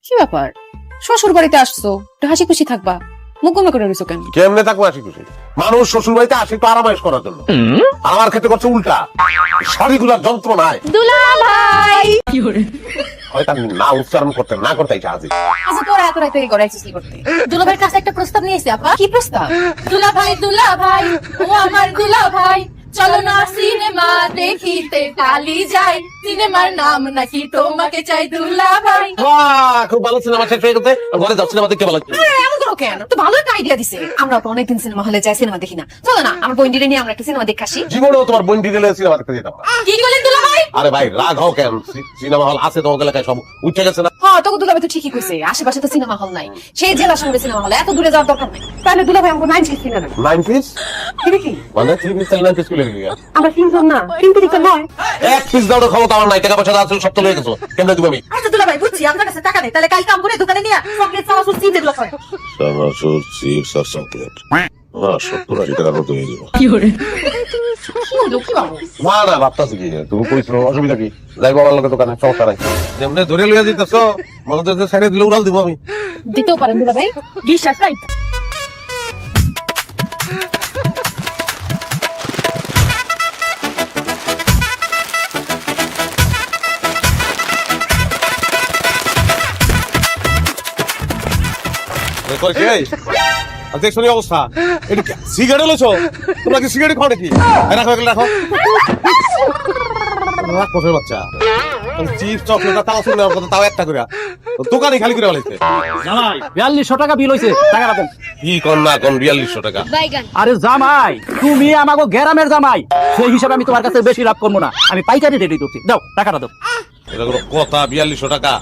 কি ব্যাপার? শ্বশুর বাড়িতে আসছো, একটু হাসি খুশি থাকবা, মুখ গোমরা করে রয়েছো কেন? কেমনে থাকবো হাসি খুশি? মানুষ শ্বশুর বাড়িতে আসে একটু আরামাইশ করার জন্য, আমার ক্ষেত্রে করছে উল্টা। শাড়িগুলার যন্ত্রণায় দুলা ভাই, হয়তো আমি না উচ্চারণ করতে না করতে আজ আচ্ছা তোরা এত রাতে করাইছিস কি করতে? দুলা ভাইয়ের কাছে একটা প্রস্তাব নিয়ে এসে আপা। কি প্রস্তাব? দুলা ভাই, ও আমার দুলা ভাই, চলো না সিনেমা দেখিতে কালি যাই, সিনেমার নাম নাকি তোমাকে চাই দুলা ভাই। খুব ভালো সিনেমা শেষ হয়ে গেছে, ঘরে যাও সিনেমা দেখতে ভালো লাগছে। এমন করো কেন? তো ভালো একটা আইডিয়া দিছে। আমরা তো অনেকদিন সিনেমা হলে যাই, সিনেমা দেখি না। চলো না আমার বইন্ডিরে নিয়ে আমরা একটা সিনেমা দেখে আসি। জীবনেও তোমার বোন ডিটেলে সিনেমা দেখতে যেতাম না। কি করলেন দুলা ভাই? আরে ভাই রাগ হও কেন? সিনেমা হল আছে তোমার এলাকায়, সব উঠে গেছে না? হ্যাঁ তোকে দুলা ভাই তো ঠিকই কইছে, আশেপাশে তো সিনেমা হল নাই, সেই জেলা শহরে সিনেমা হল, এত দূরে যাওয়ার দরকার নাই। তাহলে দুলা ভাই আমাকে 90 সিনেমা 9 কি মানে 3 পিস 9 পিস খুলে গিয়া আমরা তিনজন না, তিন তিরিকা নয়। এক পিস দাও ক্ষমতা আমার নাই, টাকা পয়সা আছে সব তো লয়ে গেছো, কেমনে দিব আমি? আচ্ছা দুলা ভাই বুঝছি আপনার কাছে টাকা নেই, তাহলে কাল কাম করে দোকানে নিয়ে চকলেট চানাচুর চিপস এগুলো খাবেন। চানাচুর চিপস আর চকলেট 70-80 টাকার মতো হয়ে যাবে। কি হলো কি বাবু? না না ভাবতাছি কি, তুমি কইছো অসুবিধা কি? যাই বাবার লোকের দোকানে, সমস্যা নাই। যেমনে ধরে লইয়া দিতেছো মনে হচ্ছে সাইডে দিলে উড়াল দিব আমি। দিতেও পারেন দুলা ভাই, বিশ্বাস নাই। দেখছো অবস্থা, সিগারেট লইছো তোমরা? কি সিগারেট খাও নাকি? রাখো এগুলো রাখো, রাখো বাচ্চা। চিপস চকলেট তাও শুনলে তাও একটা করে দোকানে খালি করে বলাইছে। জামাই 4200 টাকা বিল হইছে, টাকা রাখেন। কি কর না কোন 4200 টাকা? আরে জামাই তুমি আমাগো গ্রামের জামাই, সেই হিসাবে আমি তোমার কাছে বেশি লাভ করবো না, আমি পাইকারি রেডি করছি, দাও টাকাটা দাও। এটা কোনো কথা? 4200 টাকা